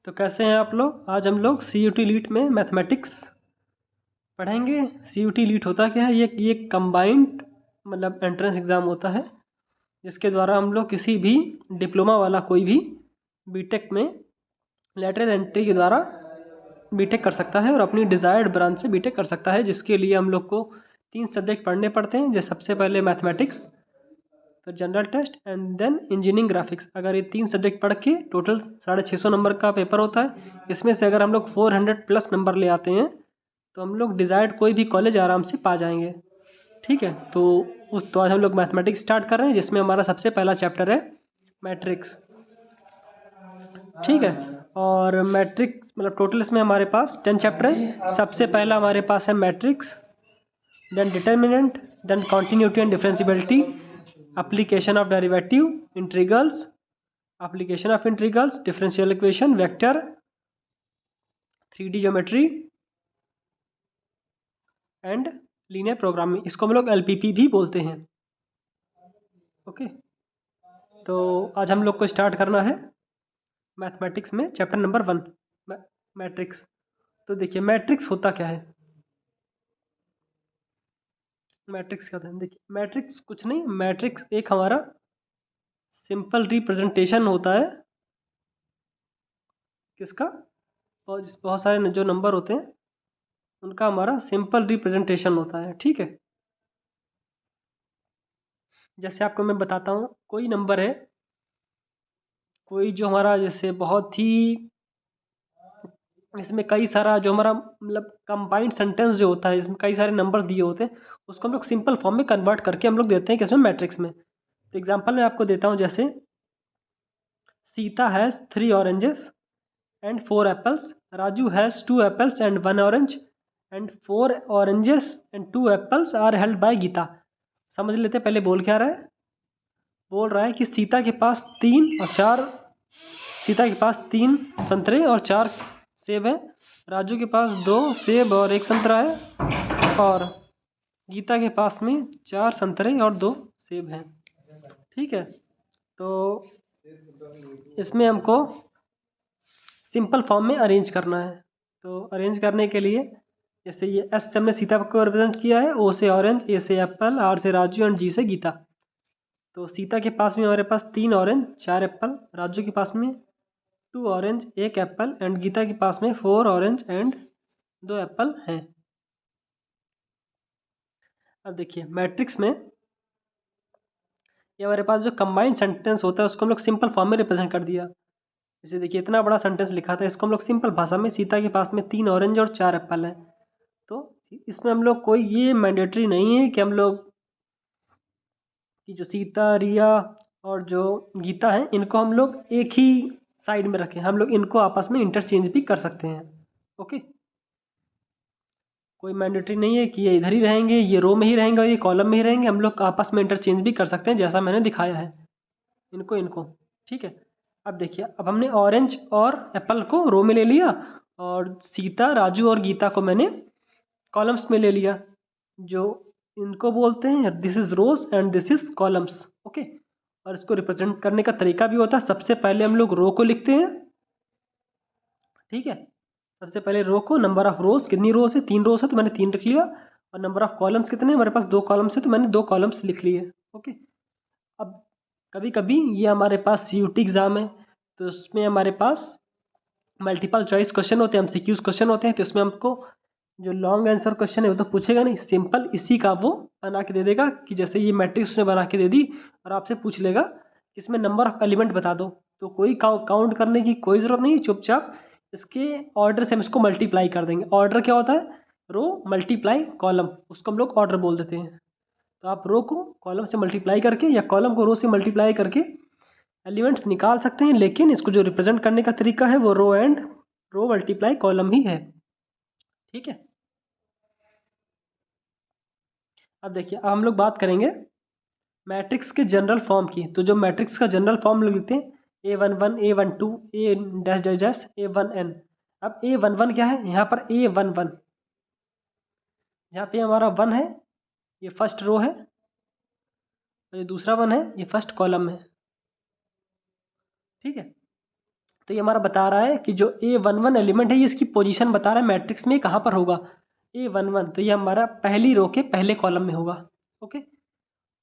तो कैसे हैं आप लोग। आज हम लोग CUT लीट में मैथमेटिक्स पढ़ेंगे। CUT लीट होता क्या है, ये कंबाइंड मतलब एंट्रेंस एग्ज़ाम होता है जिसके द्वारा हम लोग किसी भी डिप्लोमा वाला कोई भी बीटेक में लेटरल एंट्री के द्वारा बीटेक कर सकता है और अपनी डिज़ायर्ड ब्रांच से बीटेक कर सकता है, जिसके लिए हम लोग को 3 सब्जेक्ट पढ़ने पड़ते हैं। जैसे सबसे पहले मैथमेटिक्स, फिर general test and then engineering graphics. अगर ये 3 सब्जेक्ट पढ़ के टोटल 650 नंबर का पेपर होता है। इसमें से अगर हम लोग 400 प्लस नंबर ले आते हैं तो हम लोग डिज़ायर्ड कोई भी कॉलेज आराम से पा जाएंगे। ठीक है, तो आज हम लोग मैथमेटिक्स स्टार्ट कर रहे हैं, जिसमें हमारा सबसे पहला चैप्टर है मैट्रिक्स। ठीक है, और मैट्रिक्स मतलब टोटल इसमें हमारे पास 10 चैप्टर है। सबसे पहला हमारे पास है matrix, then determinant, then continuity and differentiability, application of derivative, integrals, application of integrals, differential equation, vector, 3D geometry and linear programming. इसको हम लोग LPP भी बोलते हैं। ओके, तो आज हम लोग को स्टार्ट करना है मैथमेटिक्स में चैप्टर नंबर 1 मैट्रिक्स। तो देखिए मैट्रिक्स होता क्या है। मैट्रिक्स क्या होता है, देखिए मैट्रिक्स कुछ नहीं, मैट्रिक्स एक हमारा सिंपल रिप्रेजेंटेशन होता है। किसका? और बहुत सारे जो नंबर होते हैं उनका हमारा सिंपल रिप्रेजेंटेशन होता है। ठीक है, जैसे आपको मैं बताता हूँ, कोई नंबर है, कोई जो हमारा जैसे बहुत ही इसमें कई सारा जो हमारा मतलब कंबाइंड सेंटेंस जो होता है, इसमें कई सारे नंबर दिए होते हैं, उसको हम लोग सिंपल फॉर्म में कन्वर्ट करके हम लोग देते हैं किसमें, मैट्रिक्स में। तो एग्जांपल मैं आपको देता हूँ, जैसे Sita has 3 oranges and 4 apples, Raju has 2 apples and 1 orange and 4 oranges and 2 apples are held by Gita. समझ लेते हैं पहले बोल क्या रहा है। बोल रहा है कि सीता के पास 3 संतरे और 4 सेब हैं, राजू के पास 2 सेब और 1 संतरा है, और गीता के पास में 4 संतरे और 2 सेब हैं। ठीक है, तो इसमें हमको सिंपल फॉर्म में अरेंज करना है। तो अरेंज करने के लिए जैसे ये S से हमने सीता को रिप्रेजेंट किया है, O से ऑरेंज, A से एप्पल, R से राजू एंड G से गीता। तो सीता के पास में हमारे पास 3 ऑरेंज 4 एप्पल, राजू के पास में 2 ऑरेंज 1 एप्पल एंड गीता के पास में 4 ऑरेंज एंड 2 एप्पल हैं। अब देखिए मैट्रिक्स में ये हमारे पास जो कंबाइंड सेंटेंस होता है उसको हम लोग सिंपल फॉर्म में रिप्रेजेंट कर दिया। जैसे देखिए इतना बड़ा सेंटेंस लिखा था, इसको हम लोग सिंपल भाषा में, सीता के पास में 3 ऑरेंज और 4 एप्पल है। तो इसमें हम लोग कोई ये मैंडेटरी नहीं है कि हम लोग कि जो सीता, रिया और जो गीता है इनको हम लोग एक ही साइड में रखें। हम लोग इनको आपस में इंटरचेंज भी कर सकते हैं। ओके, कोई मैंडेटरी नहीं है कि ये इधर ही रहेंगे, ये रो में ही रहेंगे और ये कॉलम में ही रहेंगे। हम लोग आपस में इंटरचेंज भी कर सकते हैं, जैसा मैंने दिखाया है इनको। ठीक है, अब देखिए, अब हमने ऑरेंज और एप्पल को रो में ले लिया और सीता, राजू और गीता को मैंने कॉलम्स में ले लिया। जो इनको बोलते हैं this is rows and this is columns. Okay, और इसको रिप्रेजेंट करने का तरीका भी होता है। सबसे पहले हम लोग रो को लिखते हैं। ठीक है, सबसे पहले रो को, नंबर ऑफ रोज, कितनी रोज है, 3 रोज है तो मैंने 3 लिख लिया, और नंबर ऑफ कॉलम्स कितने, हमारे पास 2 कॉलम्स है तो मैंने 2 कॉलम्स लिख लिए। ओके, अब कभी कभी ये हमारे पास CUT एग्ज़ाम है तो उसमें हमारे पास मल्टीपल चॉइस क्वेश्चन होते हैं, MCQs क्वेश्चन होते हैं, तो इसमें हमको जो लॉन्ग आंसर क्वेश्चन है वो तो पूछेगा नहीं, सिंपल इसी का वो बना के दे देगा कि जैसे ये मैट्रिक्स उसने बना के दे दी और आपसे पूछ लेगा कि इसमें नंबर ऑफ एलिमेंट बता दो। तो कोई काउंट करने की कोई ज़रूरत नहीं, चुपचाप इसके ऑर्डर से हम इसको मल्टीप्लाई कर देंगे। ऑर्डर क्या होता है, रो मल्टीप्लाई कॉलम, उसको हम लोग ऑर्डर बोल देते हैं। तो आप रो को कॉलम से मल्टीप्लाई करके या कॉलम को रो से मल्टीप्लाई करके एलिमेंट्स निकाल सकते हैं, लेकिन इसको जो रिप्रेजेंट करने का तरीका है वो रो मल्टीप्लाई कॉलम ही है। ठीक है, अब देखिए, अब हम लोग बात करेंगे मैट्रिक्स के जनरल फॉर्म की। तो जो मैट्रिक्स का जनरल फॉर्म लोग लिखते हैं A11, A12, A dash dash dash A1n। अब A11 क्या है, यहाँ पर A11 जहाँ पे हमारा 1 है ये फर्स्ट रो है, और ये दूसरा 1 है ये फर्स्ट कॉलम है। ठीक है, तो ये हमारा बता रहा है कि जो A11 एलिमेंट है ये इसकी पोजीशन बता रहा है मैट्रिक्स में कहाँ पर होगा। A11 तो ये हमारा पहली रो के पहले कॉलम में होगा। ओके,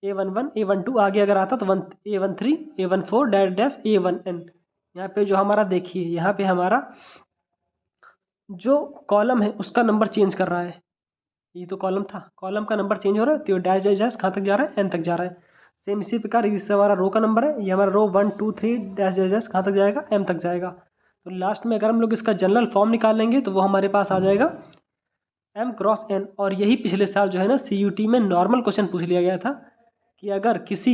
A11 A12 आगे अगर आता तो A13 A14 dash dash A1n। यहाँ पे जो हमारा देखिए यहाँ पे हमारा जो कॉलम है उसका नंबर चेंज कर रहा है। ये तो कॉलम था, कॉलम का नंबर चेंज हो रहा है तो डैश डैश डैश कहाँ तक जा रहा है, n तक जा रहा है। सेम इसी प्रकार इससे हमारा रो का नंबर है, ये हमारा रो 1 2 3 डैश डैश डैश कहाँ तक जाएगा, m तक जाएगा। तो लास्ट में अगर हम लोग इसका जनरल फॉर्म निकालेंगे तो वो हमारे पास आ जाएगा m क्रॉस n। और यही पिछले साल जो है ना CUT में नॉर्मल क्वेश्चन पूछ लिया गया था कि अगर किसी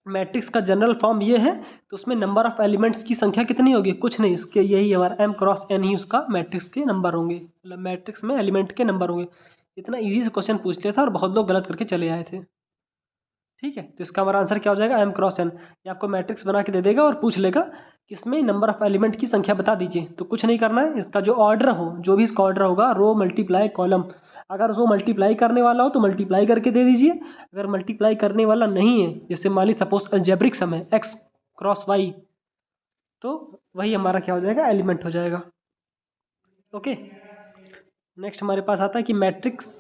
मैट्रिक्स का जनरल फॉर्म ये है तो उसमें नंबर ऑफ एलिमेंट्स की संख्या कितनी होगी, कुछ नहीं, उसके यही हमारा m क्रॉस n ही उसका मैट्रिक्स के नंबर होंगे, मतलब मैट्रिक्स में एलिमेंट के नंबर होंगे। इतना इजी से क्वेश्चन पूछ लिया था और बहुत लोग गलत करके चले आए थे। ठीक है, तो इसका हमारा आंसर क्या हो जाएगा, m क्रॉस n। ये आपको मैट्रिक्स बना के दे देगा और पूछ लेगा कि इसमें नंबर ऑफ एलिमेंट की संख्या बता दीजिए। तो कुछ नहीं करना है, इसका जो ऑर्डर हो, जो भी इसका ऑर्डर होगा, रो मल्टीप्लाई कॉलम, अगर उसको मल्टीप्लाई करने वाला हो तो मल्टीप्लाई करके दे दीजिए। अगर मल्टीप्लाई करने वाला नहीं है, जैसे मान ली सपोज अलजेब्रिक सम है x क्रॉस y, तो वही हमारा क्या हो जाएगा, एलिमेंट हो जाएगा। ओके, नेक्स्ट हमारे पास आता है कि मैट्रिक्स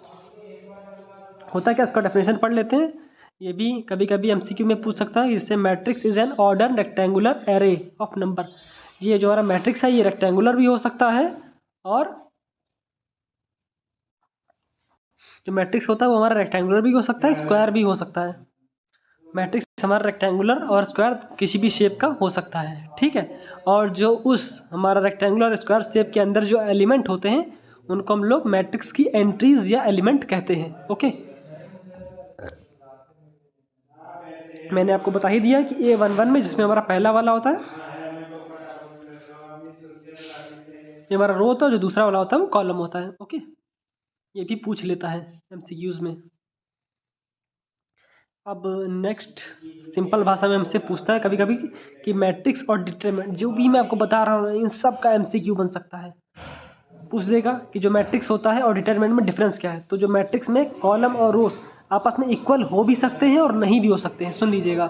होता क्या, इसका डेफिनेशन पढ़ लेते हैं। ये भी कभी कभी MCQ में पूछ सकता है। इससे matrix is an order rectangular array of number. ये जो हमारा मैट्रिक्स है ये रेक्टेंगुलर भी हो सकता है और जो मैट्रिक्स होता है वो हमारा रेक्टेंगुलर भी हो सकता है, स्क्वायर भी हो सकता है। मैट्रिक्स हमारा रेक्टेंगुलर और स्क्वायर किसी भी शेप का हो सकता है। ठीक है, और जो उस हमारा रेक्टेंगुलर और स्क्वायर शेप के अंदर जो एलिमेंट होते हैं उनको हम लोग मैट्रिक्स की एंट्रीज या एलिमेंट कहते हैं। ओके, मैंने आपको बता ही दिया कि A11 में जिसमें हमारा पहला वाला होता है ये हमारा रो होता है, जो दूसरा वाला होता है वो कॉलम होता है। ओके, ये भी पूछ लेता है MCQs में। अब नेक्स्ट सिंपल भाषा में हमसे पूछता है कभी कभी कि मैट्रिक्स और डिटरमिनेंट, जो भी मैं आपको बता रहा हूँ इन सब का MCQ बन सकता है। पूछ देगा कि जो मैट्रिक्स होता है और डिटरमिनेंट में डिफरेंस क्या है। तो जो मैट्रिक्स में कॉलम और रोज आपस में इक्वल हो भी सकते हैं और नहीं भी हो सकते हैं। सुन लीजिएगा,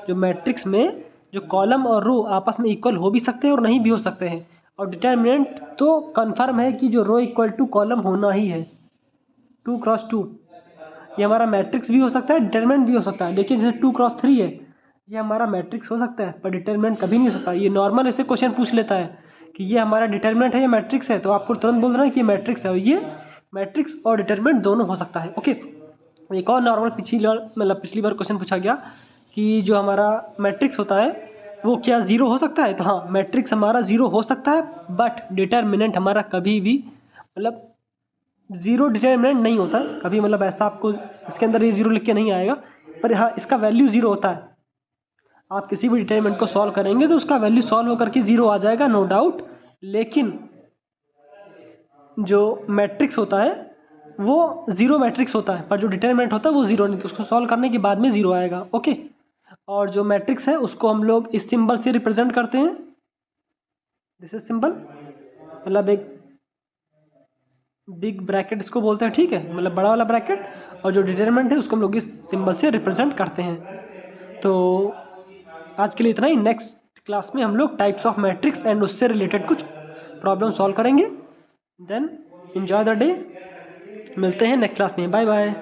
जो मैट्रिक्स में जो कॉलम और रो आपस में इक्वल हो भी सकते हैं और नहीं भी हो सकते हैं। और डिटरमिनेंट तो कन्फर्म है कि जो रो इक्वल टू कॉलम होना ही है, 2 क्रॉस 2। ये हमारा मैट्रिक्स भी हो सकता है, डिटरमिनेंट भी हो सकता है। देखिए जैसे 2 क्रॉस 3 है, ये हमारा मैट्रिक्स हो सकता है पर डिटरमिनेंट कभी नहीं हो सकता। ये नॉर्मल ऐसे क्वेश्चन पूछ लेता है कि ये हमारा डिटरमिनेंट है या मैट्रिक्स है, तो आपको तुरंत बोल देना है कि ये मैट्रिक्स है। और ये मैट्रिक्स और डिटरमिनेंट दोनों हो सकता है। ओके, एक और नॉर्मल पिछली बार क्वेश्चन पूछा गया कि जो हमारा मैट्रिक्स होता है वो क्या ज़ीरो हो सकता है। तो हाँ, मैट्रिक्स हमारा ज़ीरो हो सकता है बट डिटरमिनेंट हमारा कभी भी मतलब ज़ीरो डिटरमिनेंट नहीं होता कभी, मतलब ऐसा आपको इसके अंदर ये ज़ीरो लिख के नहीं आएगा, पर हाँ इसका वैल्यू ज़ीरो होता है। आप किसी भी डिटरमिनेंट को सॉल्व करेंगे तो उसका वैल्यू सॉल्व होकर के ज़ीरो आ जाएगा, नो डाउट। लेकिन जो मैट्रिक्स होता है वो ज़ीरो मैट्रिक्स होता है, पर जो डिटरमिनेंट होता है वो ज़ीरो नहीं, तो उसको सॉल्व करने के बाद में ज़ीरो आएगा। ओके, और जो मैट्रिक्स है उसको हम लोग इस सिंबल से रिप्रेजेंट करते हैं। दिस इज सिंबल, मतलब एक बिग ब्रैकेट इसको बोलते हैं। ठीक है, मतलब बड़ा वाला ब्रैकेट। और जो डिटरमिनेंट है उसको हम लोग इस सिंबल से रिप्रेजेंट करते हैं। तो आज के लिए इतना ही। नेक्स्ट क्लास में हम लोग टाइप्स ऑफ मैट्रिक्स एंड उससे रिलेटेड कुछ प्रॉब्लम सॉल्व करेंगे। देन एंजॉय द डे, मिलते हैं नेक्स्ट क्लास में, बाय बाय।